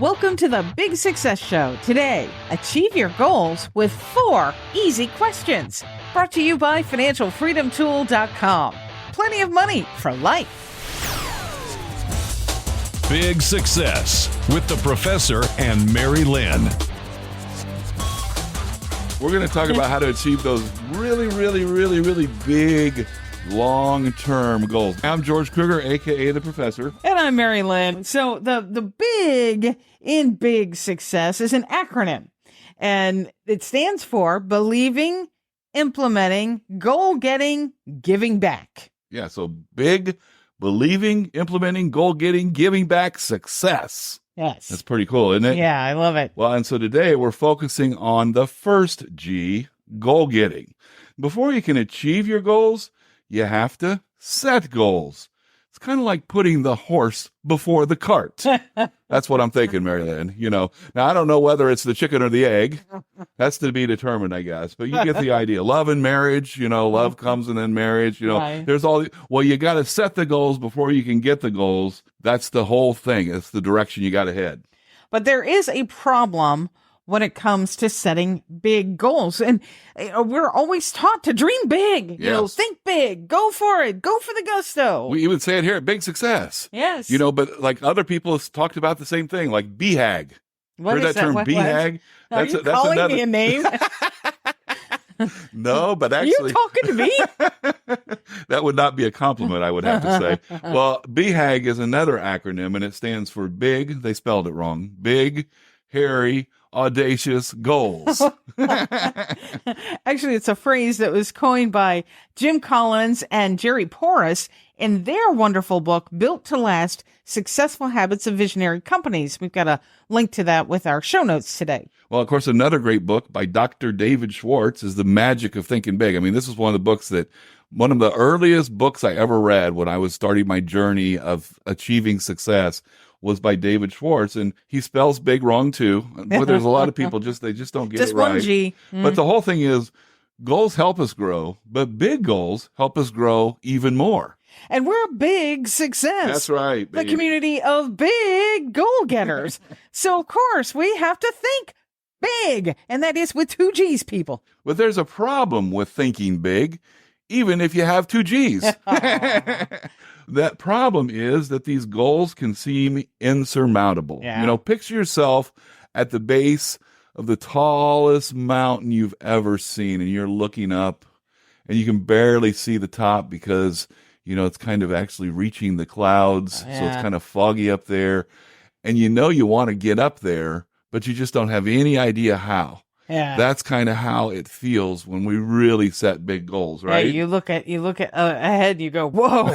Welcome to the Big Success Show. Today, achieve your goals with 4 easy questions. Brought to you by FinancialFreedomTool.com. Plenty of money for life. Big Success with the Professor and Mary-Lynn. We're going to talk about how to achieve those really big long-term goals. I'm George Kruger, a.k.a. the Professor. And I'm Mary-Lynn. So the big in Big Success is an acronym. And it stands for believing, implementing, goal-getting, giving back. Yeah, so big, believing, implementing, goal-getting, giving back, success. Yes. That's pretty cool, isn't it? Yeah, I love it. Well, and so today we're focusing on the first G, goal-getting. Before you can achieve your goals, you have to set goals. It's kind of like putting the horse before the cart. That's what I'm thinking, Mary-Lynn. Now I don't know whether it's the chicken or the egg. That's to be determined, I guess. But you get the idea. Love and marriage, love comes and then marriage. Right. There's you got to set the goals before you can get the goals. That's the whole thing. It's the direction you got to head. But there is a problem when it comes to setting big goals. And we're always taught to dream big, Yes. Think big, go for it, go for the gusto. We even say it here, big success. Yes. But like other people have talked about the same thing, like BHAG. What Heard is that term, What? BHAG? Are you calling me a name? No, but Are actually, you talking to me? that would not be a compliment, I would have to say. Well, BHAG is another acronym, and it stands for big. They spelled it wrong. Big, hairy, audacious goals. Actually, it's a phrase that was coined by Jim Collins and Jerry Porras in their wonderful book, Built to Last, Successful Habits of Visionary Companies. We've got a link to that with our show notes today. Well, of course, another great book by Dr. David Schwartz is The Magic of Thinking Big. I mean, this is one of the earliest books I ever read when I was starting my journey of achieving success was by David Schwartz, and he spells big wrong too. But there's a lot of people they just don't get Just it right. one G. But the whole thing is goals help us grow, but big goals help us grow even more. And we're a big success. That's right, The baby. community of big goal-getters. So, of course, we have to think big, and that is with 2 G's, people. But there's a problem with thinking big, even if you have 2 G's. That problem is that these goals can seem insurmountable. Yeah. Picture yourself at the base of the tallest mountain you've ever seen, and you're looking up, and you can barely see the top because, it's kind of actually reaching the clouds, so it's kind of foggy up there. And you want to get up there, but you just don't have any idea how. Yeah. That's kind of how it feels when we really set big goals, right? Yeah, you look at ahead and you go, whoa.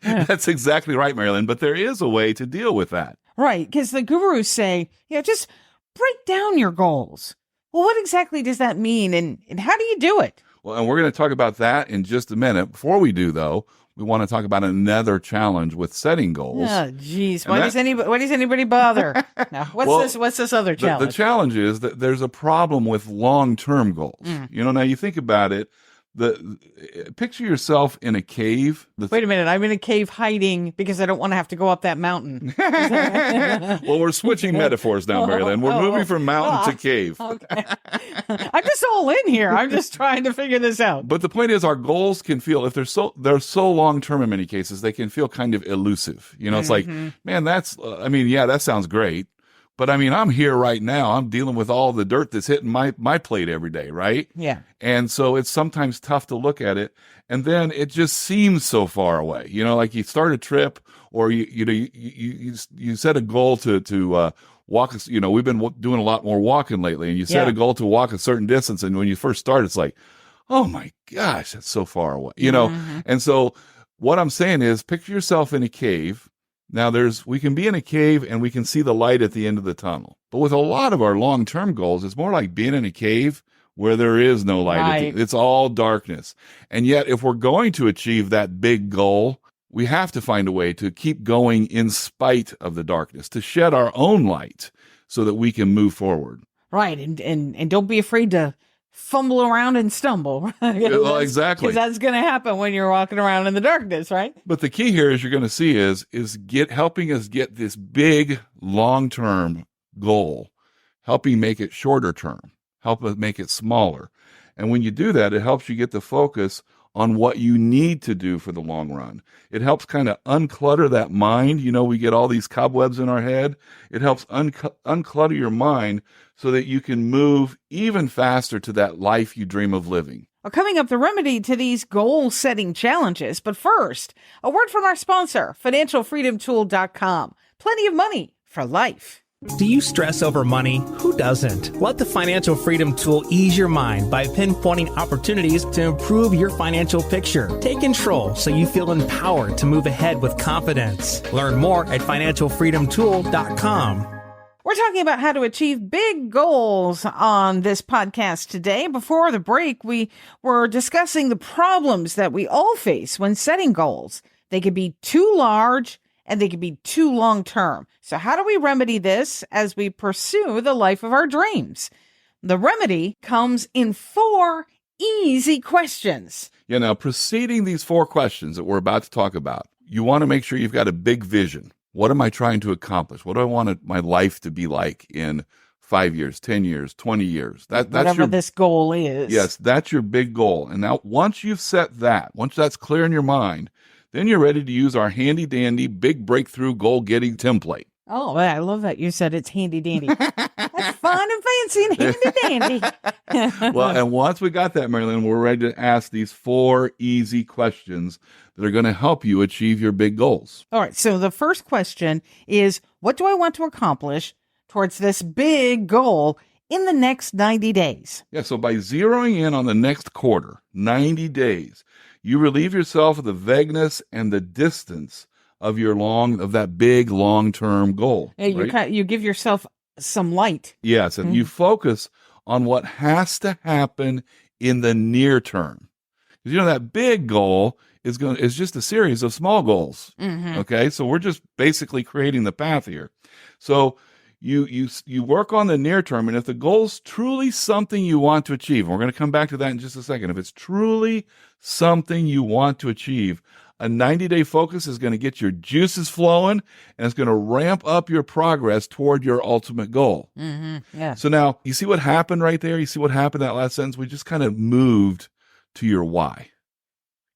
That's exactly right, Mary-Lynn. But there is a way to deal with that. Right, because the gurus say, just break down your goals. Well, what exactly does that mean, and how do you do it? Well, and we're going to talk about that in just a minute. Before we do, though, we want to talk about another challenge with setting goals. Oh, geez. Why does anybody bother? Now, what's this other challenge? The challenge is that there's a problem with long-term goals. Now you think about it. Picture yourself in a cave. Wait a minute. I'm in a cave hiding because I don't want to have to go up that mountain. Well, we're switching metaphors now, Mary-Lynn. We're moving from mountain to cave. Okay. I'm just all in here. I'm just trying to figure this out. But the point is, our goals can feel, if they're so long-term in many cases, they can feel kind of elusive. It's like, man, that sounds great. But I'm here right now. I'm dealing with all the dirt that's hitting my plate every day, right? Yeah. And so it's sometimes tough to look at it. And then it just seems so far away. Like you start a trip, or you set a goal to walk. We've been doing a lot more walking lately, and you set a goal to walk a certain distance. And when you first start, it's like, oh my gosh, that's so far away. And so what I'm saying is, picture yourself in a cave. Now we can be in a cave and we can see the light at the end of the tunnel. But with a lot of our long-term goals, it's more like being in a cave where there is no light. Right. It's all darkness. And yet, if we're going to achieve that big goal, we have to find a way to keep going in spite of the darkness, to shed our own light so that we can move forward. Right. And don't be afraid to fumble around and stumble. Well, exactly. Because that's going to happen when you're walking around in the darkness, right? But the key here, as you're going to see, is helping us get this big long-term goal, helping make it shorter term, help us make it smaller. And when you do that, it helps you get the focus on what you need to do for the long run. It helps kind of unclutter that mind. You know, we get all these cobwebs in our head. It helps unclutter your mind so that you can move even faster to that life you dream of living. Well, coming up, the remedy to these goal-setting challenges. But first, a word from our sponsor, financialfreedomtool.com. Plenty of money for life. Do you stress over money? Who doesn't? Let the Financial Freedom Tool ease your mind by pinpointing opportunities to improve your financial picture. Take control so you feel empowered to move ahead with confidence. Learn more at financialfreedomtool.com. We're talking about how to achieve big goals on this podcast today. Before the break, we were discussing the problems that we all face when setting goals. They could be too large and they could be too long-term. So how do we remedy this as we pursue the life of our dreams? The remedy comes in 4 easy questions. Yeah, now preceding these 4 questions that we're about to talk about, you want to make sure you've got a big vision. What am I trying to accomplish? What do I want my life to be like in 5 years, 10 years, 20 years? That's whatever this goal is. Yes, that's your big goal. And now once you've set that, once that's clear in your mind, then you're ready to use our handy-dandy big breakthrough goal-getting template. Oh, I love that you said it's handy-dandy. That's fine and fancy and handy-dandy. Well, and once we got that, Mary-Lynn, we're ready to ask these 4 easy questions that are going to help you achieve your big goals. All right, so the first question is, what do I want to accomplish towards this big goal in the next 90 days? Yeah, so by zeroing in on the next quarter, 90 days, you relieve yourself of the vagueness and the distance of that big long-term goal. Yeah, right? you give yourself some light. Yes, and you focus on what has to happen in the near term. Because that big goal is just a series of small goals. Mm-hmm. Okay, so we're just basically creating the path here. So you work on the near term, and if the goal's truly something you want to achieve, and we're going to come back to that in just a second. If it's truly something you want to achieve, a 90-day focus is going to get your juices flowing, and it's going to ramp up your progress toward your ultimate goal. Mm-hmm. Yeah. So now, you see what happened right there? You see what happened in that last sentence? We just kind of moved to your why.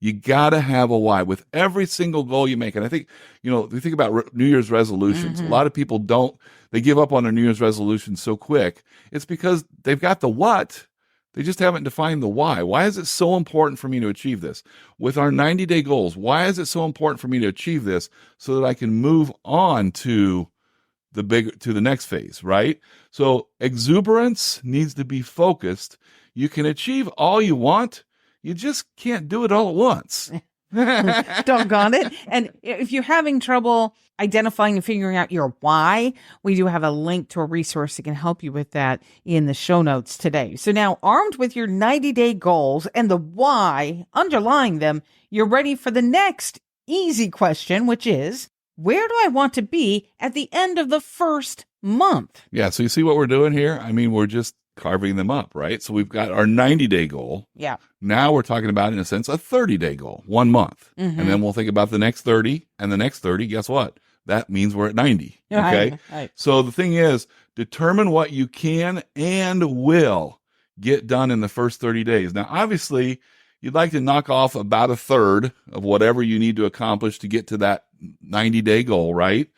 You got to have a why with every single goal you make. And I think, if you think about New Year's resolutions, a lot of people they give up on their New Year's resolutions so quick. It's because they've got the what. They just haven't defined the why. Why is it so important for me to achieve this? With our 90-day goals, why is it so important for me to achieve this so that I can move on to the next phase, right? So exuberance needs to be focused. You can achieve all you want. You just can't do it all at once. Doggone it. And if you're having trouble identifying and figuring out your why, we do have a link to a resource that can help you with that in the show notes today. So now, armed with your 90-day goals and the why underlying them, you're ready for the next easy question, which is, where do I want to be at the end of the first month? Yeah, so you see what we're doing here? I mean, we're just carving them up, right? So we've got our 90-day goal. Yeah. Now we're talking about, in a sense, a 30-day goal, 1 month. Mm-hmm. And then we'll think about the next 30, and the next 30, guess what? That means we're at 90. Okay. Right. So the thing is, determine what you can and will get done in the first 30 days. Now, obviously, you'd like to knock off about a third of whatever you need to accomplish to get to that 90-day goal, right?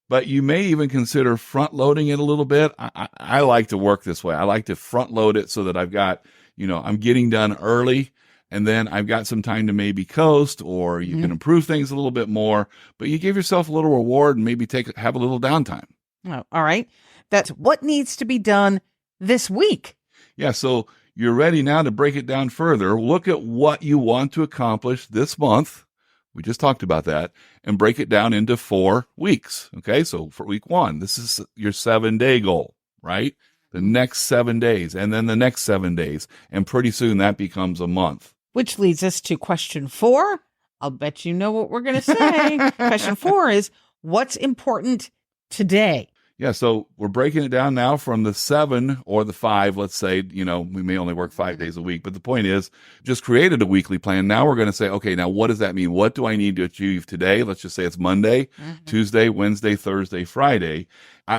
But you may even consider front loading it a little bit. I like to work this way. I like to front load it so that I've got, I'm getting done early, and then I've got some time to maybe coast, or you can improve things a little bit more, but you give yourself a little reward and maybe have a little downtime. Oh, all right. That's what needs to be done this week. Yeah. So you're ready now to break it down further. Look at what you want to accomplish this month. We just talked about that, and break it down into 4 weeks. Okay. So for week 1, this is your 7-day goal, right? The next 7 days, and then the next 7 days. And pretty soon that becomes a month. Which leads us to question 4. I'll bet you know what we're going to say. Question 4 is, what's important today? Yeah, so we're breaking it down now from the 7 or the 5. Let's say, we may only work 5 days a week, but the point is, just created a weekly plan. Now we're going to say, okay, now what does that mean? What do I need to achieve today? Let's just say it's Monday, Tuesday, Wednesday, Thursday, Friday.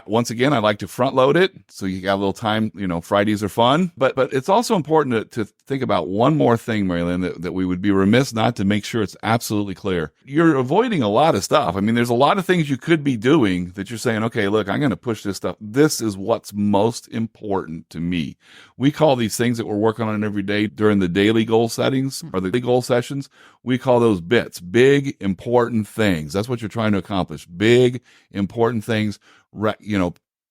Once again, I like to front load it, so you got a little time. Fridays are fun, but it's also important to think about one more thing, Mary-Lynn, that we would be remiss not to make sure it's absolutely clear. You're avoiding a lot of stuff. I mean, there's a lot of things you could be doing that you're saying, okay, look, I'm going to push this stuff. This is what's most important to me. We call these things that we're working on every day during the daily goal settings or the daily goal sessions. We call those bits, big, important things. That's what you're trying to accomplish. Big, important things.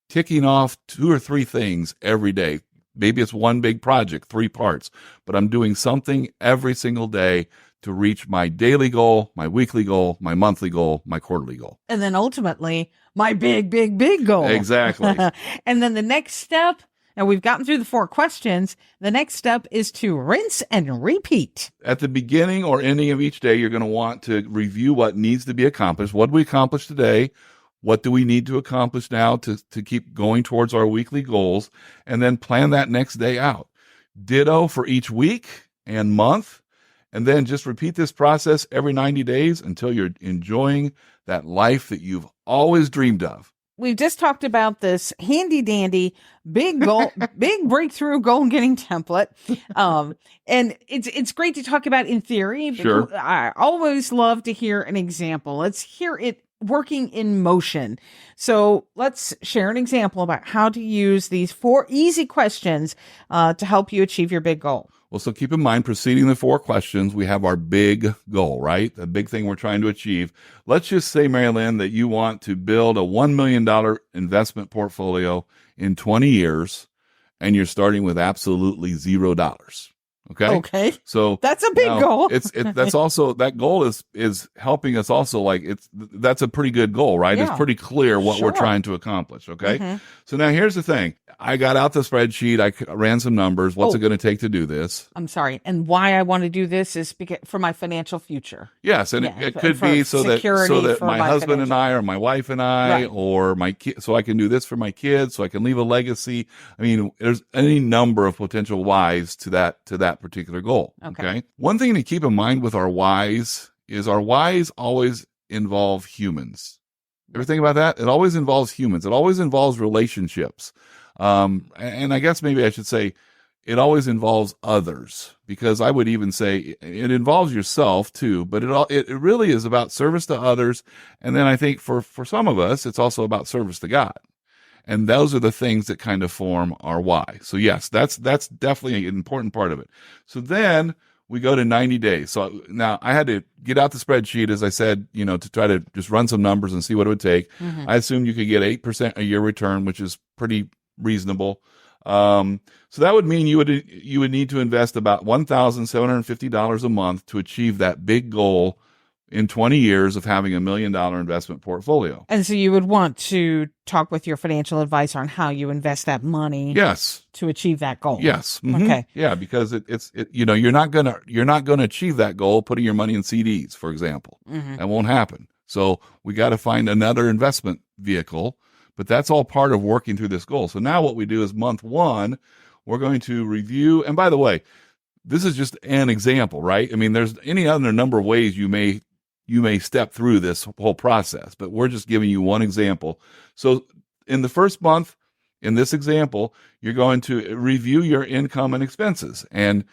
Ticking off 2 or 3 things every day. Maybe it's one big project, 3 parts, but I'm doing something every single day to reach my daily goal, my weekly goal, my monthly goal, my quarterly goal. And then ultimately, my big, big, big goal. Exactly. And then the next step, and we've gotten through the 4 questions, the next step is to rinse and repeat. At the beginning or ending of each day, you're going to want to review what needs to be accomplished. What did we accomplish today? What do we need to accomplish now to keep going towards our weekly goals? And then plan that next day out. Ditto for each week and month. And then just repeat this process every 90 days until you're enjoying that life that you've always dreamed of. We've just talked about this handy dandy big goal, big breakthrough goal getting template. And it's great to talk about in theory. But Sure. I always love to hear an example. Let's hear it working in motion. So let's share an example about how to use these 4 easy questions to help you achieve your big goal. Well, so keep in mind, preceding the 4 questions, we have our big goal, right? The big thing we're trying to achieve. Let's just say, Mary-Lynn, that you want to build a $1 million investment portfolio in 20 years, and you're starting with absolutely $0. Okay. So that's a big goal. That's also, that goal is helping us also, that's a pretty good goal, right? Yeah. It's pretty clear what we're trying to accomplish. Okay. So now here's the thing. I got out the spreadsheet. I ran some numbers. What's it going to take to do this? I'm sorry. And why I want to do this is for my financial future. Yes. And it could be so that my husband and I, or my wife and I, or my kids, so I can do this for my kids, so I can leave a legacy. I mean, there's any number of potential whys to that particular goal. Okay. One thing to keep in mind with our whys is our whys always involve humans. Ever think about that? It always involves humans. It always involves relationships. And I guess maybe I should say it always involves others, because I would even say it involves yourself too, but it really is about service to others. And then I think for some of us, it's also about service to God. And those are the things that kind of form our why. So yes, that's definitely an important part of it. So then we go to 90 days. So now I had to get out the spreadsheet, as I said, to try to just run some numbers and see what it would take. I assumed you could get 8% a year return, which is pretty reasonable. So that would mean you would need to invest about $1,750 a month to achieve that big goal in 20 years of having $1 million investment portfolio. And so you would want to talk with your financial advisor on how you invest that money. Yes. To achieve that goal. Yes. Okay. Yeah, because you're not gonna achieve that goal putting your money in CDs, for example. That won't happen. So we got to find another investment vehicle, but that's all part of working through this goal. So now what we do is month 1, we're going to review. And by the way, this is just an example, right? I mean, there's any other number of ways you may step through this whole process, but we're just giving you one example. So in the first month, in this example, you're going to review your income and expenses. And,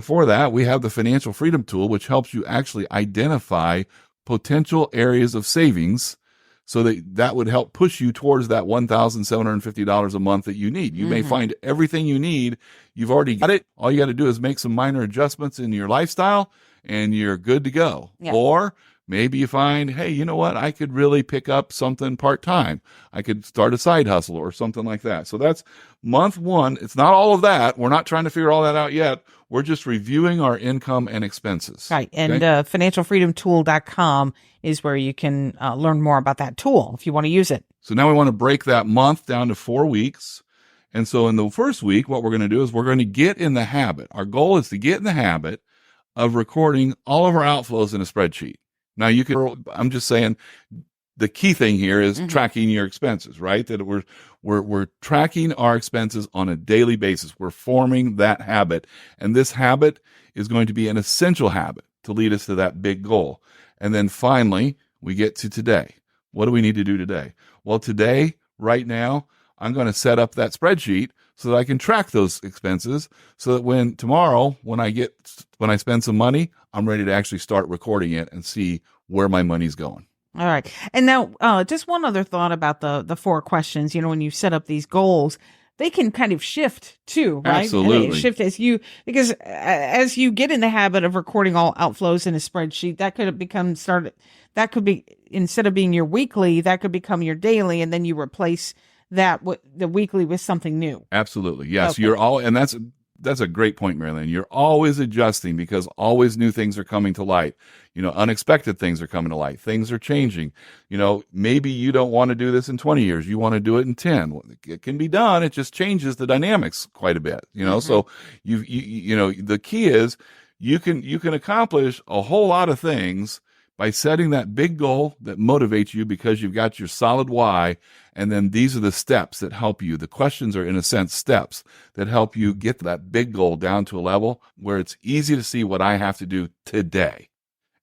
for that, we have the financial freedom tool, which helps you actually identify potential areas of savings, so that would help push you towards that $1,750 a month that you need. You may find everything you need. You've already got it. All you got to do is make some minor adjustments in your lifestyle, and you're good to go. Yeah. Or maybe you find, hey, you know what? I could really pick up something part-time. I could start a side hustle or something like that. So that's month 1. It's not all of that. We're not trying to figure all that out yet. We're just reviewing our income and expenses. Right. And financialfreedomtool.com is where you can learn more about that tool if you want to use it. So now we want to break that month down to 4 weeks. And so in the first week, what we're going to do is we're going to get in the habit. Our goal is to get in the habit of recording all of our outflows in a spreadsheet. Now I'm just saying, the key thing here is tracking your expenses, right? That we're tracking our expenses on a daily basis. We're forming that habit. And this habit is going to be an essential habit to lead us to that big goal. And then finally, we get to today. What do we need to do today? Well, today, right now, I'm going to set up that spreadsheet so that I can track those expenses so that when tomorrow, when I spend some money, I'm ready to actually start recording it and see where my money's going. All right. And now, just one other thought about the 4 questions. When you set up these goals, they can kind of shift too, right? Absolutely. And they shift because as you get in the habit of recording all outflows in a spreadsheet, that could be, instead of being your weekly, that could become your daily, and then you replace the weekly with something new. Absolutely. Yes. Okay. And that's a great point, Mary-Lynn. You're always adjusting because always new things are coming to light. Unexpected things are coming to light. Things are changing. Maybe you don't want to do this in 20 years. You want to do it in 10. Well, it can be done. It just changes the dynamics quite a bit, So the key is you can accomplish a whole lot of things by setting that big goal that motivates you because you've got your solid why. And then these are the steps that help you. The questions are, in a sense, steps that help you get that big goal down to a level where it's easy to see what I have to do today.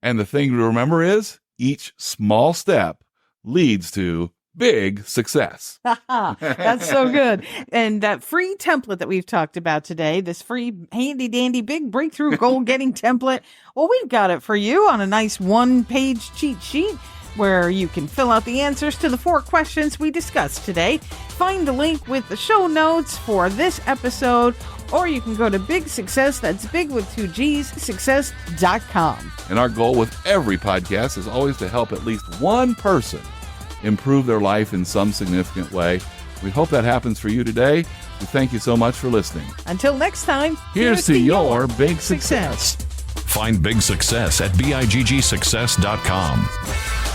And the thing to remember is each small step leads to big success. That's so good. And that free template that we've talked about today, this free handy dandy big breakthrough goal getting template, well, we've got it for you on a nice 1-page cheat sheet where you can fill out the answers to the 4 questions we discussed today. Find the link with the show notes for this episode, or you can go to Big Success, that's big with 2 G's, success.com. And our goal with every podcast is always to help at least one person improve their life in some significant way. We hope that happens for you today. We thank you so much for listening. Until next time, here's to your big success. Find big success at biggsuccess.com.